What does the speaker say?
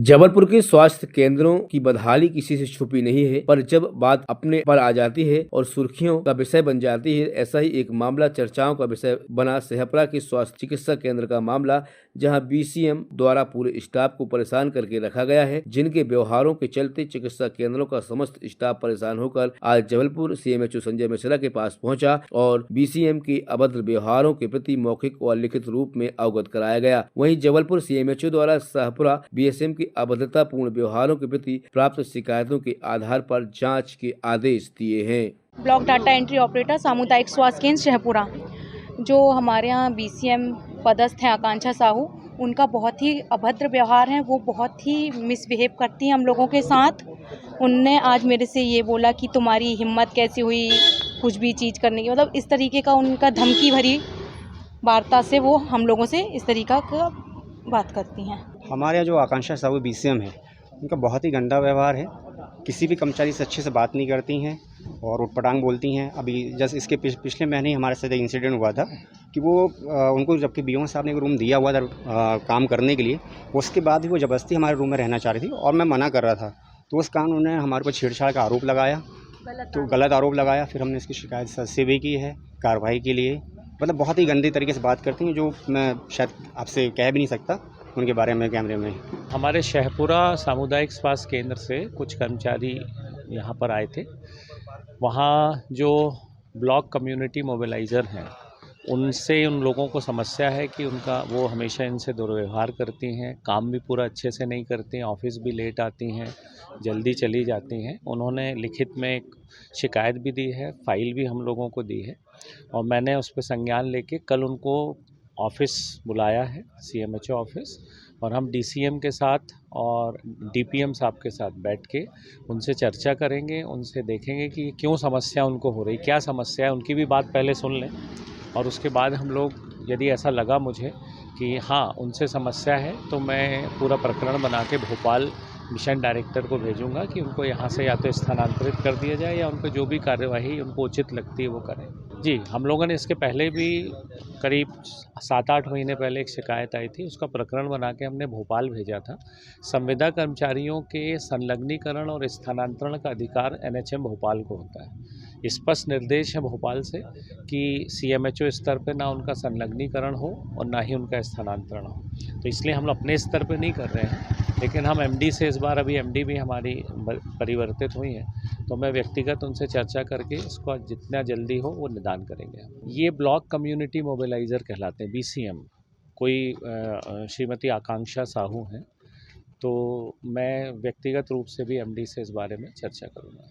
जबलपुर के स्वास्थ्य केंद्रों की बदहाली किसी से छुपी नहीं है, पर जब बात अपने पर आ जाती है और सुर्खियों का विषय बन जाती है, ऐसा ही एक मामला चर्चाओं का विषय बना शेहपुरा के स्वास्थ्य चिकित्सा केंद्र का मामला, जहां बीसीएम द्वारा पूरे स्टाफ को परेशान करके रखा गया है, जिनके व्यवहारों के चलते चिकित्सा केंद्रों का समस्त स्टाफ परेशान होकर आज जबलपुर सीएमएचओ संजय मिश्रा के पास पहुंचा और बीसीएम के अभद्र व्यवहारों के प्रति मौखिक और लिखित रूप में अवगत कराया गया। वहीं जबलपुर सीएमएचओ द्वारा शेहपुरा बीएसएम की अभद्रतापूर्ण व्यवहारों के प्रति प्राप्त शिकायतों के आधार पर जांच के आदेश दिए हैं। ब्लॉक डाटा एंट्री ऑपरेटर सामुदायिक स्वास्थ्य केंद्र शेहपुरा, जो हमारे यहाँ बीसीएम पदस्थ हैं आकांक्षा साहू, उनका बहुत ही अभद्र व्यवहार है। वो बहुत ही मिसबिहेव करती हैं हम लोगों के साथ। उनने आज मेरे से ये बोला कि तुम्हारी हिम्मत कैसी हुई कुछ भी चीज़ करने की, मतलब इस तरीके का उनका धमकी भरी वार्ता से वो हम लोगों से इस तरीका का बात करती हैं। हमारे यहाँ जो आकांक्षा साहू बीसीएम है, उनका बहुत ही गंदा व्यवहार है। किसी भी कर्मचारी से अच्छे से बात नहीं करती हैं और उटपटांग बोलती हैं। अभी जस्ट इसके पिछले महीने ही हमारे साथ एक इंसिडेंट हुआ था कि वो उनको जबकि बीओ साहब ने एक रूम दिया हुआ था काम करने के लिए, उसके बाद भी वो ज़बरदस्ती हमारे रूम में रहना चाह रही थी और मैं मना कर रहा था। तो उस कारण उन्होंने हमारे ऊपर छेड़छाड़ का आरोप लगाया, गलत आरोप लगाया। फिर हमने इसकी शिकायत सर से भी की है कार्रवाई के लिए। मतलब बहुत ही गंदे तरीके से बात करती हैं, जो मैं शायद आपसे कह भी नहीं सकता उनके बारे में कैमरे में। हमारे शेहपुरा सामुदायिक स्वास्थ्य केंद्र से कुछ कर्मचारी यहाँ पर आए थे। वहाँ जो ब्लॉक कम्युनिटी मोबिलाइज़र हैं, उनसे उन लोगों को समस्या है कि वो हमेशा इनसे दुर्व्यवहार करती हैं, काम भी पूरा अच्छे से नहीं करती हैं, ऑफिस भी लेट आती हैं, जल्दी चली जाती हैं। उन्होंने लिखित में एक शिकायत भी दी है, फाइल भी हम लोगों को दी है और मैंने उस पर संज्ञान लेके कल उनको ऑफिस बुलाया है, सीएमएचओ ऑफिस, और हम डीसीएम के साथ और डीपीएम साहब के साथ बैठ के उनसे चर्चा करेंगे, उनसे देखेंगे कि क्यों समस्या उनको हो रही, क्या समस्या है, उनकी भी बात पहले सुन लें और उसके बाद हम लोग, यदि ऐसा लगा मुझे कि हाँ उनसे समस्या है, तो मैं पूरा प्रकरण बना के भोपाल मिशन डायरेक्टर को भेजूंगा कि उनको यहाँ से या तो स्थानांतरित कर दिया जाए या उन पर जो भी कार्यवाही उनको उचित लगती है वो करें। जी, हम लोगों ने इसके पहले भी करीब 7-8 महीने पहले एक शिकायत आई थी, उसका प्रकरण बना के हमने भोपाल भेजा था। संविदा कर्मचारियों के संलग्नीकरण और स्थानांतरण का अधिकार एनएचएम भोपाल को होता है। स्पष्ट निर्देश है भोपाल से कि सीएमएचओ स्तर पर ना उनका संलग्नीकरण हो और ना ही उनका स्थानांतरण हो। तो इसलिए हम अपने स्तर पर नहीं कर रहे हैं, लेकिन हम एमडी से इस बार, अभी एमडी भी हमारी परिवर्तित हुई हैं, तो मैं व्यक्तिगत उनसे चर्चा करके इसको जितना जल्दी हो वो निदान करेंगे। ये ब्लॉक कम्युनिटी मोबिलाइज़र कहलाते हैं, बीसीएम। कोई श्रीमती आकांक्षा साहू हैं, तो मैं व्यक्तिगत रूप से भी एमडी से इस बारे में चर्चा करूँगा।